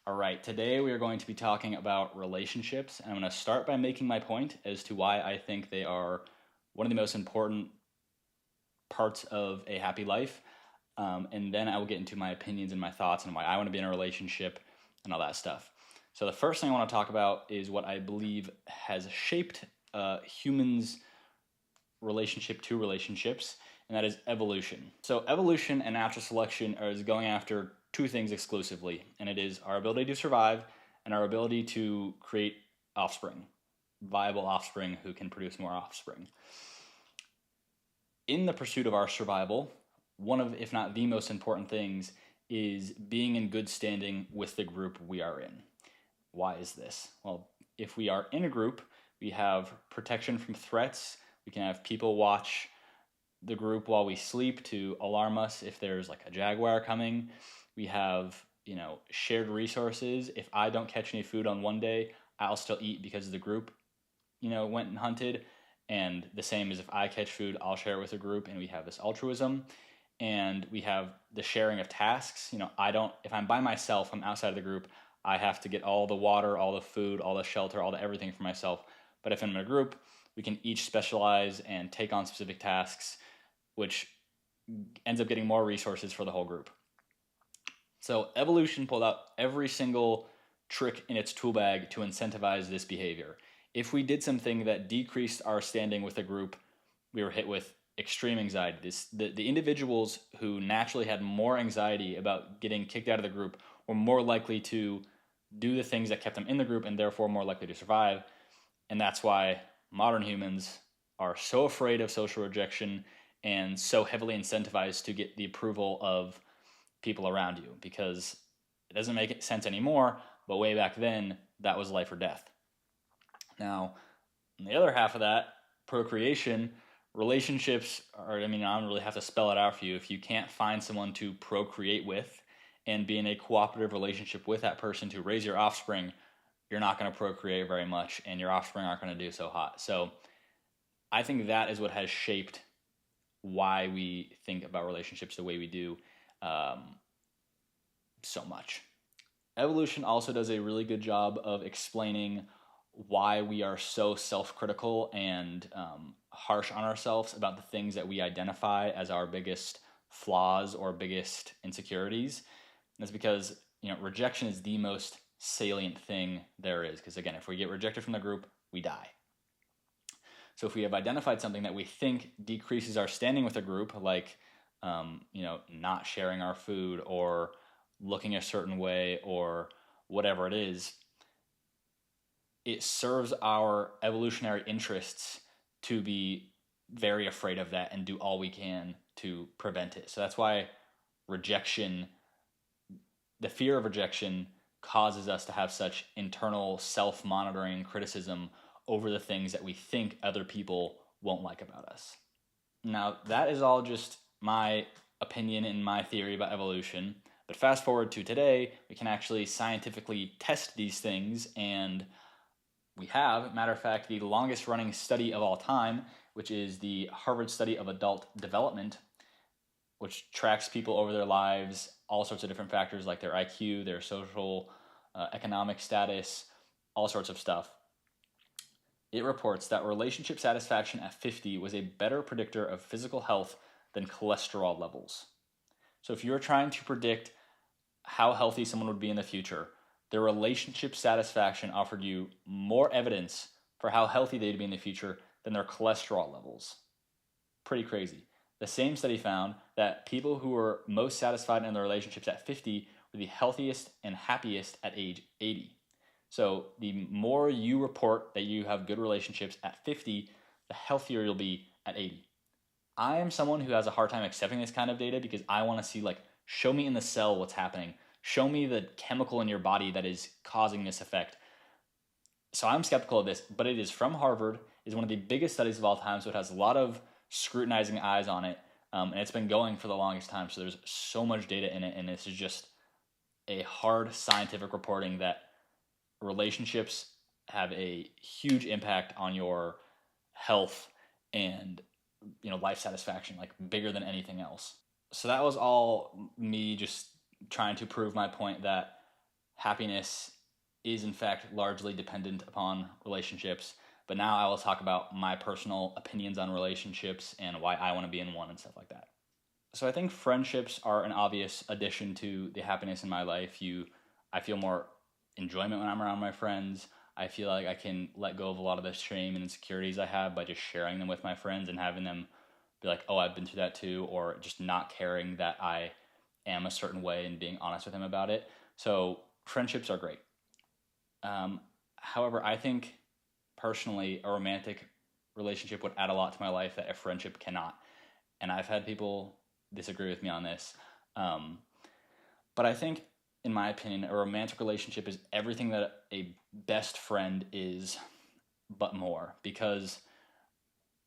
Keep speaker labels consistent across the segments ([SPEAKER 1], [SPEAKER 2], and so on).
[SPEAKER 1] All right, today we are going to be talking about relationships, and I'm going to start by making my point as to why I think they are one of the most important parts of a happy life, and then I will get into my opinions and my thoughts and why I want to be in a relationship and all that stuff. So the first thing I want to talk about is what I believe has shaped humans' relationship to relationships, and that is evolution. So evolution and natural selection is going after two things exclusively, and it is our ability to survive and our ability to create offspring, viable offspring who can produce more offspring. In the pursuit of our survival, one of, if not the most important things, is being in good standing with the group we are in. Why is this? Well, if we are in a group, we have protection from threats. We can have people watch the group while we sleep to alarm us if there's like a jaguar coming. We have, shared resources. If I don't catch any food on one day, I'll still eat because the group, went and hunted. And the same as if I catch food, I'll share it with a group, and we have this altruism. And we have the sharing of tasks. If I'm by myself, I'm outside of the group, I have to get all the water, all the food, all the shelter, all the everything for myself. But if I'm in a group, we can each specialize and take on specific tasks, which ends up getting more resources for the whole group. So evolution pulled out every single trick in its tool bag to incentivize this behavior. If we did something that decreased our standing with a group, we were hit with extreme anxiety. The individuals who naturally had more anxiety about getting kicked out of the group were more likely to do the things that kept them in the group and therefore more likely to survive. And that's why modern humans are so afraid of social rejection and so heavily incentivized to get the approval of people around you, because it doesn't make sense anymore, but way back then, that was life or death. Now, on the other half of that, procreation, relationships are, I don't really have to spell it out for you. If you can't find someone to procreate with and be in a cooperative relationship with that person to raise your offspring, you're not going to procreate very much, and your offspring aren't going to do so hot. So I think that is what has shaped why we think about relationships the way we do so much. Evolution also does a really good job of explaining why we are so self-critical and harsh on ourselves about the things that we identify as our biggest flaws or biggest insecurities. And that's because rejection is the most salient thing there is. Because again, if we get rejected from the group, we die. So if we have identified something that we think decreases our standing with a group, like not sharing our food or looking a certain way or whatever it is, it serves our evolutionary interests to be very afraid of that and do all we can to prevent it. So that's why the fear of rejection causes us to have such internal self-monitoring criticism over the things that we think other people won't like about us. Now, that is all just my opinion and my theory about evolution. But fast forward to today, we can actually scientifically test these things, and we have, matter of fact, the longest running study of all time, which is the Harvard study of adult development, which tracks people over their lives, all sorts of different factors like their IQ, their social, economic status, all sorts of stuff. It reports that relationship satisfaction at 50 was a better predictor of physical health than cholesterol levels. So if you're trying to predict how healthy someone would be in the future, their relationship satisfaction offered you more evidence for how healthy they'd be in the future than their cholesterol levels. Pretty crazy. The same study found that people who were most satisfied in their relationships at 50 were the healthiest and happiest at age 80. So the more you report that you have good relationships at 50, the healthier you'll be at 80. I am someone who has a hard time accepting this kind of data because I want to see, show me in the cell what's happening. Show me the chemical in your body that is causing this effect. So I'm skeptical of this, but it is from Harvard. It's one of the biggest studies of all time, so it has a lot of scrutinizing eyes on it, and it's been going for the longest time, so there's so much data in it, and this is just a hard scientific reporting that relationships have a huge impact on your health and life satisfaction, bigger than anything else. So that was all me just trying to prove my point that happiness is in fact largely dependent upon relationships. But now I will talk about my personal opinions on relationships and why I want to be in one and stuff like that. So I think friendships are an obvious addition to the happiness in my life. I feel more enjoyment when I'm around my friends. I feel like I can let go of a lot of the shame and insecurities I have by just sharing them with my friends and having them be like, oh, I've been through that too, or just not caring that I am a certain way and being honest with them about it. So friendships are great. However, I think personally a romantic relationship would add a lot to my life that a friendship cannot. And I've had people disagree with me on this. But I think, in my opinion, a romantic relationship is everything that a best friend is, but more. Because,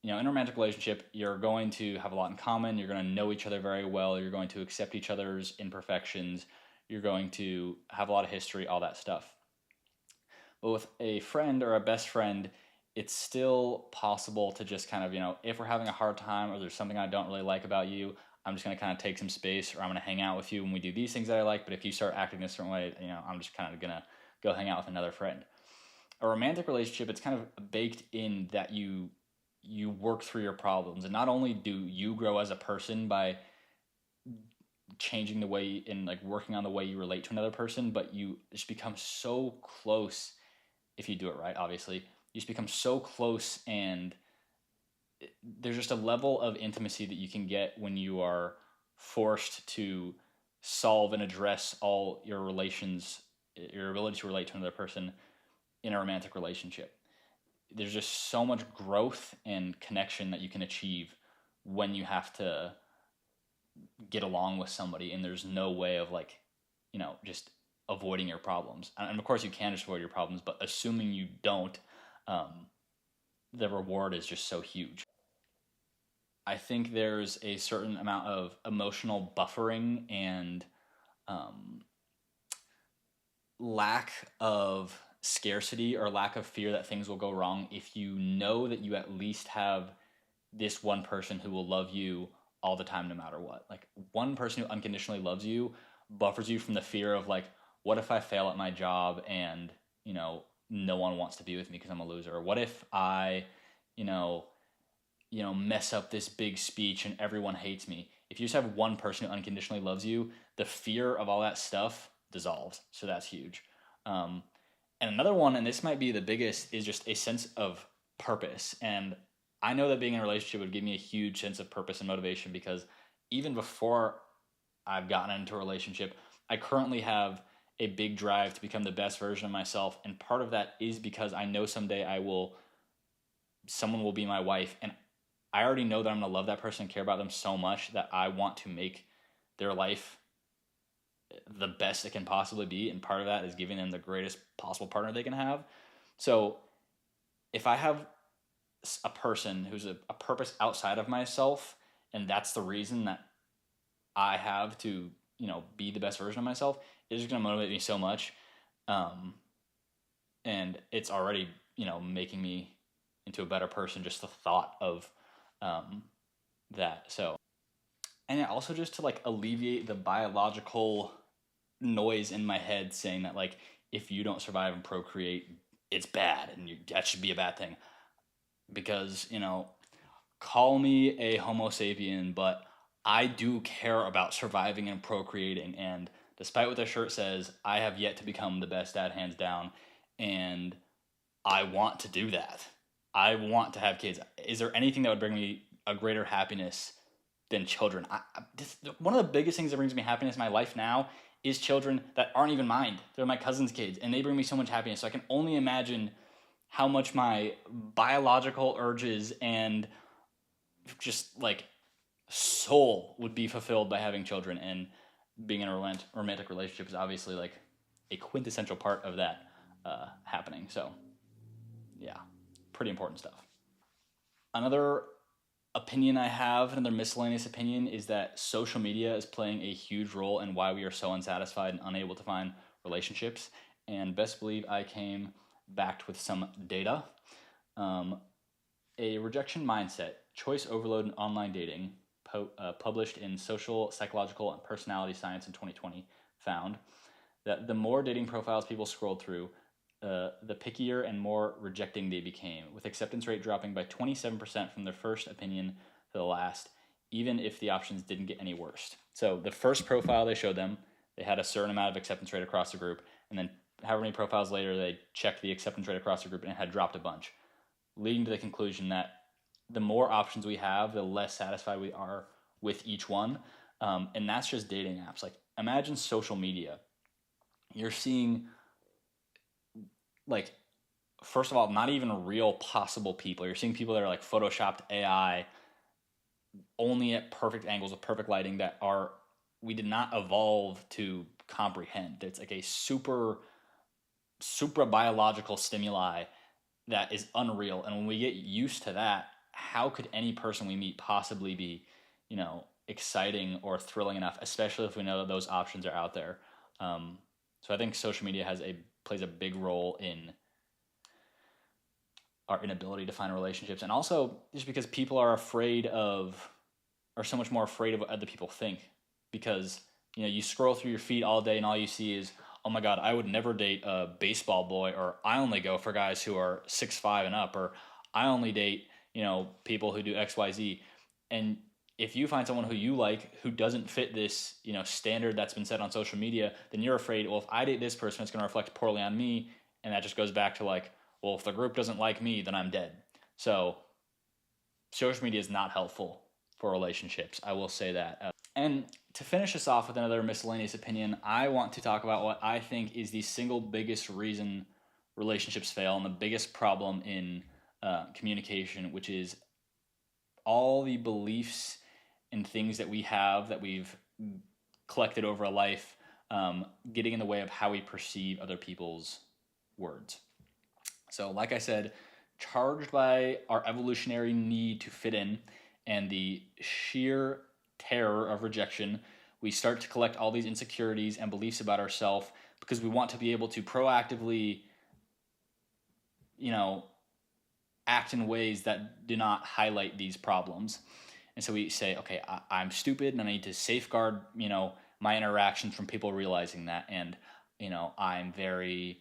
[SPEAKER 1] in a romantic relationship, you're going to have a lot in common. You're going to know each other very well. You're going to accept each other's imperfections. You're going to have a lot of history, all that stuff. But with a friend or a best friend, it's still possible to just kind of, if we're having a hard time or there's something I don't really like about you, I'm just going to kind of take some space, or I'm going to hang out with you when we do these things that I like. But if you start acting a certain way, I'm just kind of going to go hang out with another friend. A romantic relationship, it's kind of baked in that you work through your problems. And not only do you grow as a person by changing the way and like working on the way you relate to another person, but you just become so close if you do it right, obviously. You just become so close, and there's just a level of intimacy that you can get when you are forced to solve and address all your ability to relate to another person in a romantic relationship. There's just so much growth and connection that you can achieve when you have to get along with somebody, and there's no way of just avoiding your problems. And of course you can just avoid your problems, but assuming you don't, the reward is just so huge. I think there's a certain amount of emotional buffering and lack of scarcity or lack of fear that things will go wrong if you know that you at least have this one person who will love you all the time no matter what. Like, one person who unconditionally loves you buffers you from the fear of what if I fail at my job and no one wants to be with me because I'm a loser? Or what if I mess up this big speech and everyone hates me? If you just have one person who unconditionally loves you, the fear of all that stuff dissolves. So that's huge. And another one, and this might be the biggest, is just a sense of purpose. And I know that being in a relationship would give me a huge sense of purpose and motivation, because even before I've gotten into a relationship, I currently have a big drive to become the best version of myself. And part of that is because I know someday someone will be my wife, and I already know that I'm going to love that person and care about them so much that I want to make their life the best it can possibly be. And part of that is giving them the greatest possible partner they can have. So if I have a person who's a purpose outside of myself, and that's the reason that I have to, be the best version of myself, it's just going to motivate me so much. And it's already, making me into a better person, just the thought of that. So, and also just to alleviate the biological noise in my head saying that if you don't survive and procreate, it's bad and that should be a bad thing. Because, call me a homo sapien, but I do care about surviving and procreating. And despite what the shirt says, I have yet to become the best dad, hands down. And I want to do that. I want to have kids. Is there anything that would bring me a greater happiness than children? One of the biggest things that brings me happiness in my life now is children that aren't even mine. They're my cousin's kids, and they bring me so much happiness. So I can only imagine how much my biological urges and just soul would be fulfilled by having children. And being in a romantic relationship is obviously a quintessential part of that happening. So yeah, pretty important stuff. Another opinion I have, another miscellaneous opinion, is that social media is playing a huge role in why we are so unsatisfied and unable to find relationships. And best believe I came backed with some data. A rejection mindset, choice overload in online dating, published in Social, Psychological, and Personality Science in 2020, found that the more dating profiles people scrolled through, the pickier and more rejecting they became, with acceptance rate dropping by 27% from their first opinion to the last, even if the options didn't get any worse. So the first profile they showed them, they had a certain amount of acceptance rate across the group, and then however many profiles later, they checked the acceptance rate across the group and it had dropped a bunch, leading to the conclusion that the more options we have, the less satisfied we are with each one. And that's just dating apps. Like, imagine social media. You're seeing, like, first of all, not even real possible people. You're seeing people that are like photoshopped AI, only at perfect angles with perfect lighting, that we did not evolve to comprehend. It's like a super biological stimuli that is unreal. And when we get used to that, how could any person we meet possibly be, exciting or thrilling enough, especially if we know that those options are out there? So I think social media plays a big role in our inability to find relationships, and also just because people are so much more afraid of what other people think, because you scroll through your feed all day and all you see is, oh my God, I would never date a baseball boy, or I only go for guys who are 6'5" and up, or I only date people who do XYZ. And if you find someone who you like who doesn't fit this standard that's been set on social media, then you're afraid, well, if I date this person, it's going to reflect poorly on me, and that just goes back to like, well, if the group doesn't like me, then I'm dead. So social media is not helpful for relationships. I will say that. And to finish us off with another miscellaneous opinion, I want to talk about what I think is the single biggest reason relationships fail and the biggest problem in communication, which is all the beliefs and things that we have that we've collected over a life getting in the way of how we perceive other people's words. So like I said, charged by our evolutionary need to fit in and the sheer terror of rejection, we start to collect all these insecurities and beliefs about ourselves because we want to be able to proactively, act in ways that do not highlight these problems. And so we say, okay, I'm stupid and I need to safeguard, my interactions from people realizing that. And, I'm very,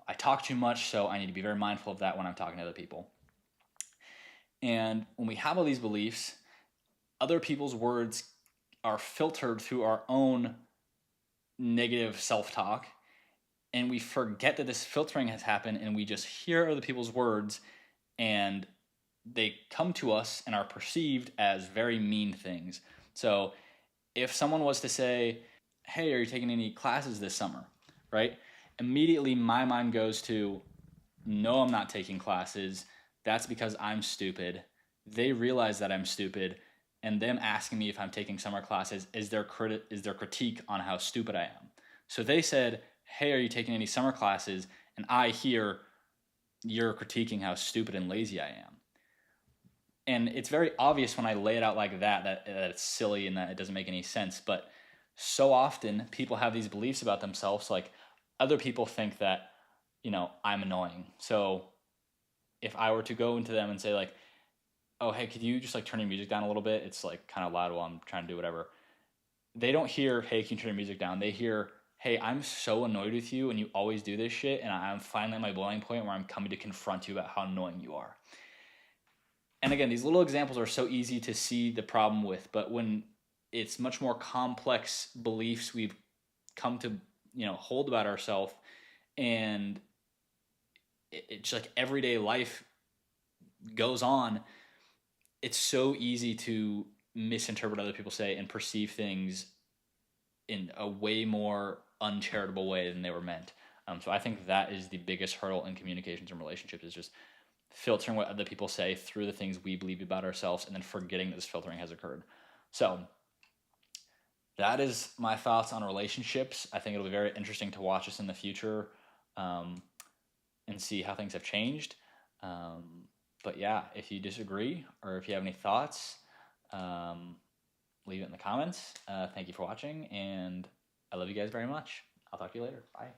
[SPEAKER 1] I talk too much, so I need to be very mindful of that when I'm talking to other people. And when we have all these beliefs, other people's words are filtered through our own negative self-talk, and we forget that this filtering has happened, and we just hear other people's words, and they come to us and are perceived as very mean things. So if someone was to say, hey, are you taking any classes this summer, right? Immediately my mind goes to, no, I'm not taking classes. That's because I'm stupid. They realize that I'm stupid, and them asking me if I'm taking summer classes is their critique on how stupid I am. So they said, hey, are you taking any summer classes? And I hear, you're critiquing how stupid and lazy I am. And it's very obvious when I lay it out like that it's silly and that it doesn't make any sense. But so often people have these beliefs about themselves, like other people think that, I'm annoying. So if I were to go into them and say like, oh, hey, could you just like turn your music down a little bit? It's like kind of loud while I'm trying to do whatever. They don't hear, hey, can you turn your music down? They hear, hey, I'm so annoyed with you and you always do this shit, and I'm finally at my boiling point where I'm coming to confront you about how annoying you are. And again, these little examples are so easy to see the problem with, but when it's much more complex beliefs we've come to, hold about ourselves, and it's like everyday life goes on, it's so easy to misinterpret what other people say and perceive things in a way more uncharitable way than they were meant. So I think that is the biggest hurdle in communications and relationships, is just filtering what other people say through the things we believe about ourselves and then forgetting that this filtering has occurred. So that is my thoughts on relationships. I think it'll be very interesting to watch us in the future and see how things have changed. But yeah, if you disagree or if you have any thoughts, leave it in the comments. Thank you for watching, and I love you guys very much. I'll talk to you later. Bye.